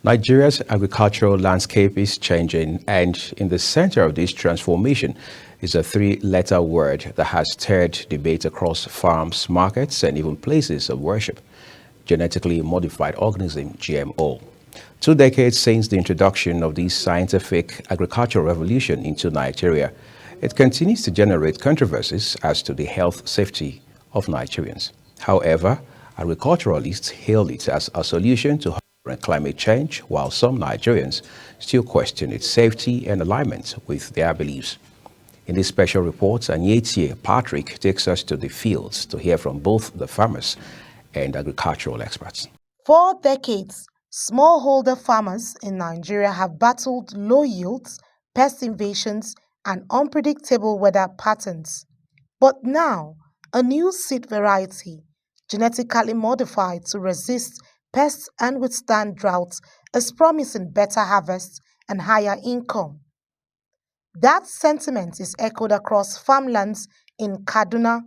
Nigeria's agricultural landscape is changing, and in the center of this transformation is a three-letter word that has stirred debate across farms, markets, and even places of worship: genetically modified organism, GMO. 2 decades since the introduction of this scientific agricultural revolution into Nigeria, it continues to generate controversies as to the health safety of Nigerians. However, agriculturalists hail it as a solution to climate change, while some Nigerians still question its safety and alignment with their beliefs. In this special report, Anyetie Patrick takes us to the fields to hear from both the farmers and agricultural experts. For decades, smallholder farmers in Nigeria have battled low yields, pest invasions, and unpredictable weather patterns. But now, a new seed variety, genetically modified to resist pests and withstand droughts, is promising better harvests and higher income. That sentiment is echoed across farmlands in Kaduna,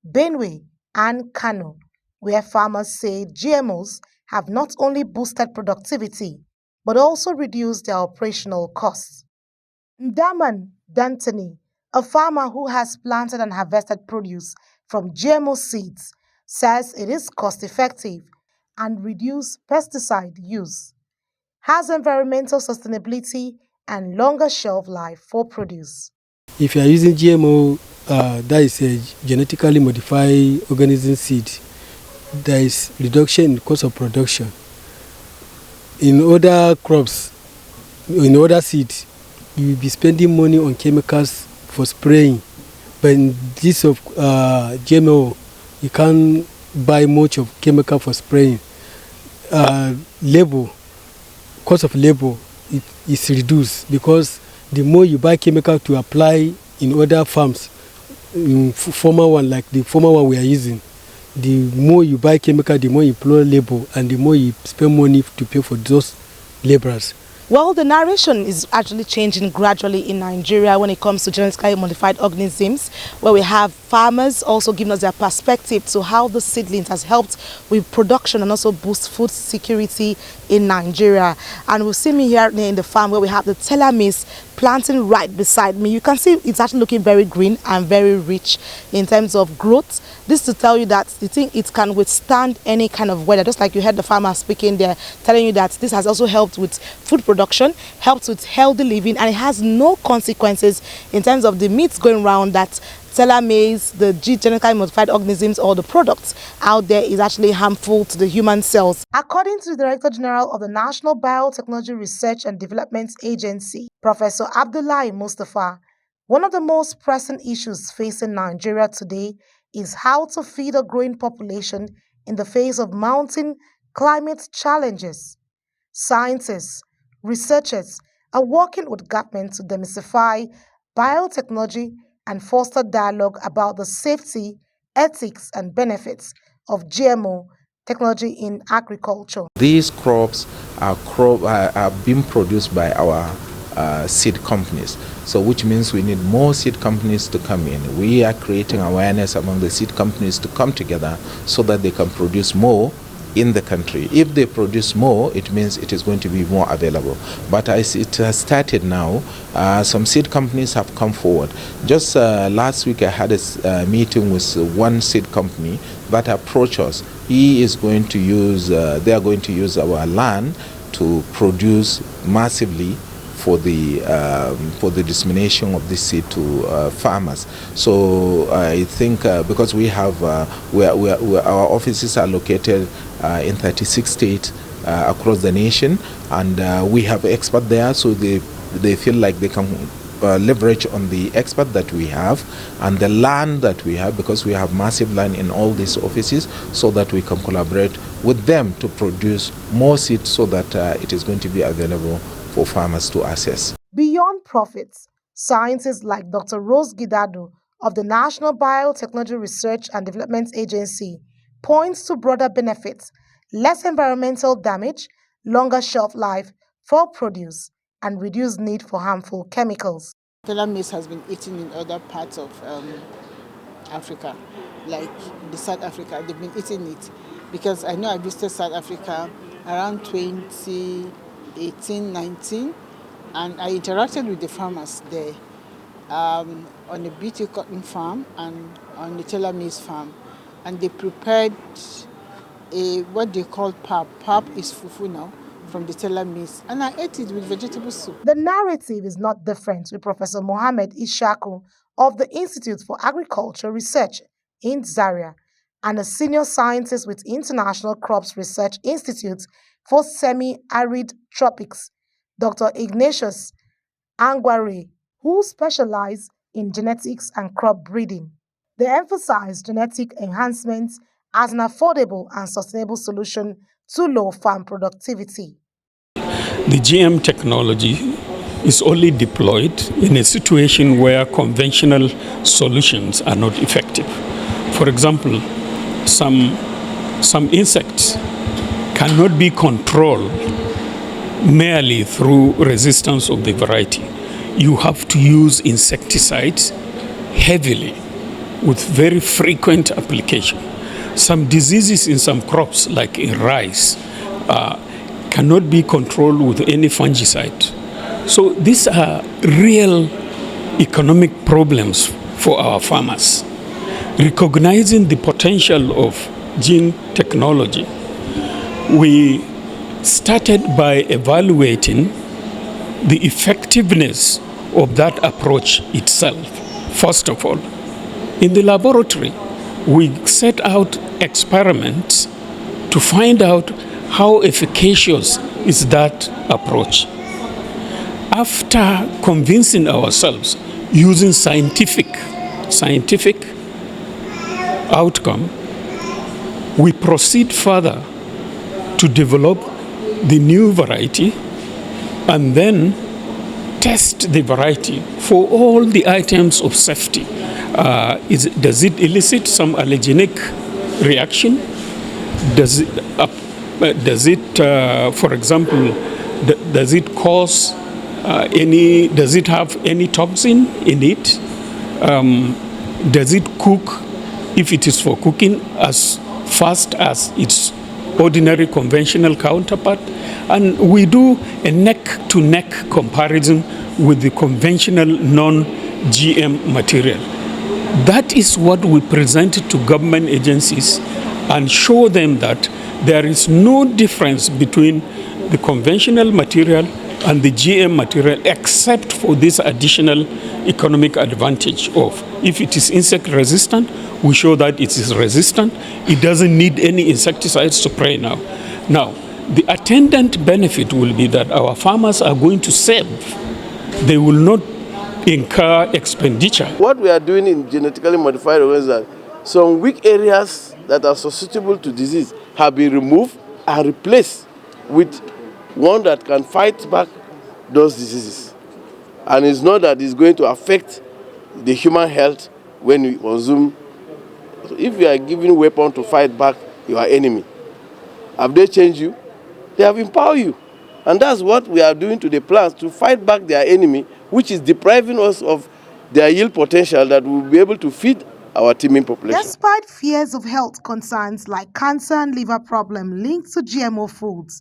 Benue, and Kano, where farmers say GMOs have not only boosted productivity, but also reduced their operational costs. Ndaman Dantani, a farmer who has planted and harvested produce from GMO seeds, says it is cost-effective and reduce pesticide use, has environmental sustainability and longer shelf life for produce. If you are using GMO, that is a genetically modified organism seed, there is reduction in cost of production. In other crops, in other seeds, you will be spending money on chemicals for spraying. But in this of GMO, you can't buy much of chemical for spraying. Cost of labor is reduced because the more you buy chemical to apply in other farms, in former one like the former one we are using, the more you buy chemical, the more you employ labor, and the more you spend money to pay for those laborers. Well, the narration is actually changing gradually in Nigeria when it comes to genetically modified organisms, where we have farmers also giving us their perspective to how the seedlings has helped with production and also boost food security in Nigeria. And we'll see me here in the farm where we have the teller maize planting right beside me. You can see it's actually looking very green and very rich in terms of growth. This to tell you that the thing, it can withstand any kind of weather, just like you heard the farmer speaking there, telling you that this has also helped with food production, helps with healthy living, and it has no consequences in terms of the myths going around that teller maize, the genetically modified organisms, or the products out there is actually harmful to the human cells. According to the Director General of the National Biotechnology Research and Development Agency, Professor Abdullahi Mustafa, one of the most pressing issues facing Nigeria today is how to feed a growing population in the face of mounting climate challenges. Scientists, researchers are working with government to demystify biotechnology and foster dialogue about the safety, ethics, and benefits of GMO technology in agriculture. These crops are being produced by our seed companies, so which means we need more seed companies to come in. We are creating awareness among the seed companies to come together so that they can produce more in the country. If they produce more, it means it is going to be more available. But as it has started now, some seed companies have come forward. Just last week I had a meeting with one seed company that approached us. He is going to use, they are going to use our land to produce massively for the dissemination of this seed to farmers. So I think because we have our offices are located in 36 states across the nation, and we have experts there, so they feel like they can leverage on the expert that we have and the land that we have, because we have massive land in all these offices, so that we can collaborate with them to produce more seed so that it is going to be available for farmers to access. Beyond profits, scientists like Dr. Rose Gidado of the National Biotechnology Research and Development Agency points to broader benefits: less environmental damage, longer shelf life for produce, and reduced need for harmful chemicals. Teller maize has been eaten in other parts of Africa, like the South Africa. They've been eating it because I know I visited South Africa around 20 1819, and I interacted with the farmers there on the BT cotton farm and on the Taylor maize farm, and they prepared what they call pap. Pap is fufu now from the Taylor maize, and I ate it with vegetable soup. The narrative is not different with Professor Mohammed Ishaku of the Institute for Agriculture Research in Zaria and a senior scientist with International Crops Research Institute for Semi-Arid Tropics, Dr. Ignatius Angware, who specialize in genetics and crop breeding. They emphasize genetic enhancement as an affordable and sustainable solution to low farm productivity. The GM technology is only deployed in a situation where conventional solutions are not effective. For example, some insects cannot be controlled merely through resistance of the variety. You have to use insecticides heavily with very frequent application. Some diseases in some crops, like in rice, cannot be controlled with any fungicide. So these are real economic problems for our farmers. Recognizing the potential of gene technology, we started by evaluating the effectiveness of that approach itself. First of all, in the laboratory, we set out experiments to find out how efficacious is that approach. After convincing ourselves using scientific outcome, we proceed further to develop the new variety and then test the variety for all the items of safety. Does it elicit some allergenic reaction? Does it, for example, does it cause does it have any toxin in it? Does it cook, if it is for cooking, as fast as its ordinary conventional counterpart? And we do a neck-to-neck comparison with the conventional non-GM material. That is what we present to government agencies and show them that there is no difference between the conventional material and the GM material except for this additional economic advantage of, if it is insect resistant, we show that it is resistant. It doesn't need any insecticides to spray now. Now, the attendant benefit will be that our farmers are going to save. They will not incur expenditure. What we are doing in genetically modified organisms, some weak areas that are susceptible to disease have been removed and replaced with one that can fight back those diseases. And it's not that it's going to affect the human health when we consume. So if you are giving weapon to fight back your enemy, have they changed you? They have empowered you. And that's what we are doing to the plants, to fight back their enemy, which is depriving us of their yield potential that we'll be able to feed our teeming population. Despite fears of health concerns like cancer and liver problem linked to GMO foods,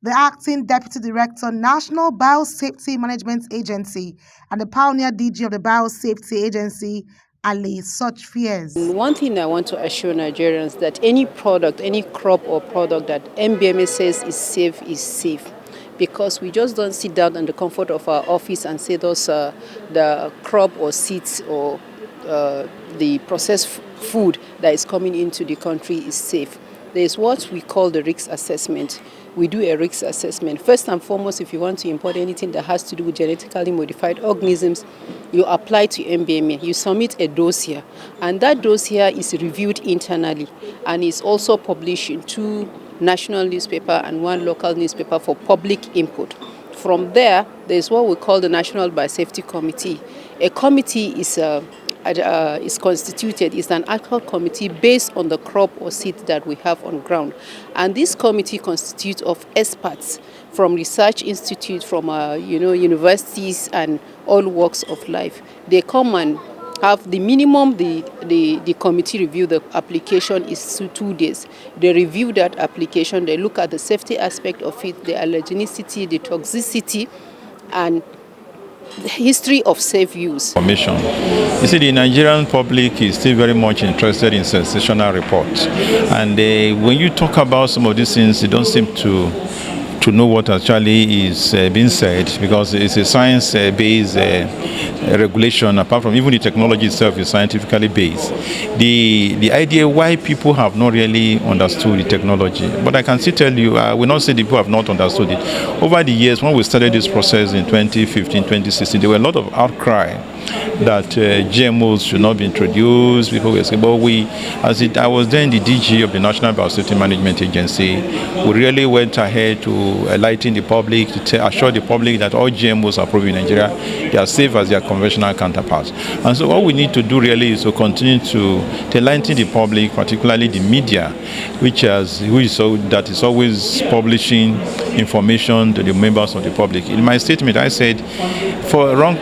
the acting Deputy Director, National Biosafety Management Agency, and the pioneer DG of the Biosafety Agency allay such fears. One thing I want to assure Nigerians that any product, any crop or product that NBMA says is safe. Because we just don't sit down in the comfort of our office and say those the crop or seeds or the processed food that is coming into the country is safe. There is what we call the risk assessment. We do a risk assessment. First and foremost, if you want to import anything that has to do with genetically modified organisms, you apply to NBMA. You submit a dossier, and that dossier is reviewed internally and is also published in 2 national newspaper and 1 local newspaper for public input. From there is what we call the National Biosafety Committee. A committee is constituted. It's an ad hoc committee based on the crop or seed that we have on ground. And this committee constitutes of experts from research institutes, from universities and all walks of life. They come and have the minimum, the committee review the application is 2 days. They review that application, they look at the safety aspect of it, the allergenicity, the toxicity, and the history of safe use. Information. You see, the Nigerian public is still very much interested in sensational reports. And when you talk about some of these things, they don't seem to know what actually is being said, because it's a science-based regulation. Apart from even the technology itself is scientifically based. The idea why people have not really understood the technology, but I can still tell you, I will not say the people have not understood it. Over the years, when we started this process in 2015, 2016, there were a lot of outcry that GMOs should not be introduced. People were saying, but I was then the DG of the National Biosafety Management Agency, we really went ahead to enlighten the public, to assure the public that all GMOs are approved in Nigeria, they are safe as their conventional counterparts. And so what we need to do really is to continue to enlighten the public, particularly the media, that is always publishing information to the members of the public. In my statement, I said, for wrong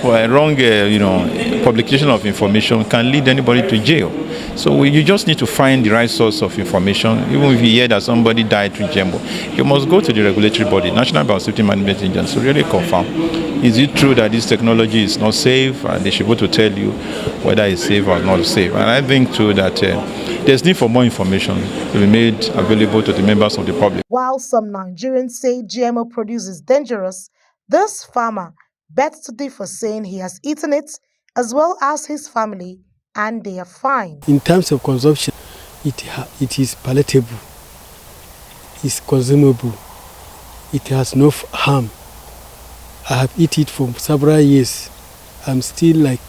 publication of information can lead anybody to jail. So you just need to find the right source of information. Even if you hear that somebody died through GMO, you must go to the regulatory body, National Biosafety Management Agency, to really confirm. Is it true that this technology is not safe? And they should go to tell you whether it's safe or not safe. And I think too that there's need for more information to be made available to the members of the public. While some Nigerians say GMO produce is dangerous, this farmer begs to differ, saying he has eaten it as well as his family, and they are fine. In terms of consumption, it is palatable, it's consumable, it has no harm. I have eaten it for several years. I'm still like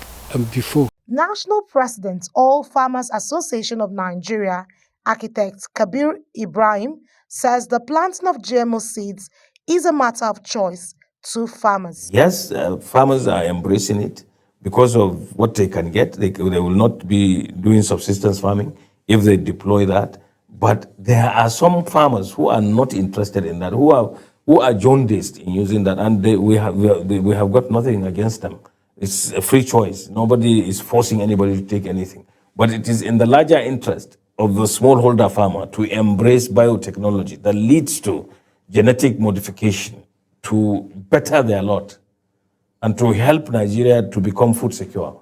before. National President, All Farmers Association of Nigeria, architect Kabir Ibrahim, says the planting of GMO seeds is a matter of choice to farmers. Yes, farmers are embracing it because of what they can get. They will not be doing subsistence farming if they deploy that. But there are some farmers who are not interested in that, who are jaundiced in using that, and we have got nothing against them. It's a free choice. Nobody is forcing anybody to take anything. But it is in the larger interest of the smallholder farmer to embrace biotechnology that leads to genetic modification to better their lot and to help Nigeria to become food secure.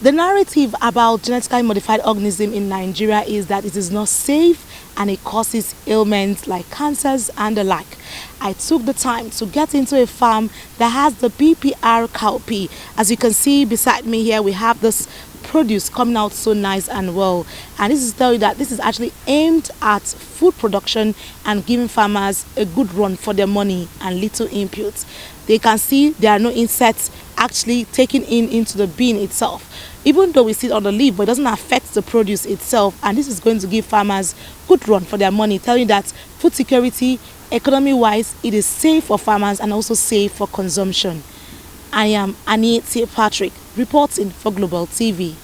The narrative about genetically modified organism in Nigeria is that it is not safe and it causes ailments like cancers and the like. I took the time to get into a farm that has the BPR cowpea. As you can see beside me here, we have this produce coming out so nice and well, and this is telling you that this is actually aimed at food production and giving farmers a good run for their money and little inputs. They can see there are no insects actually taken into the bean itself, even though we see it on the leaf, but it doesn't affect the produce itself, and this is going to give farmers good run for their money, telling you that food security, economy wise, it is safe for farmers and also safe for consumption. I am Annie T. Patrick, reporting for Global TV.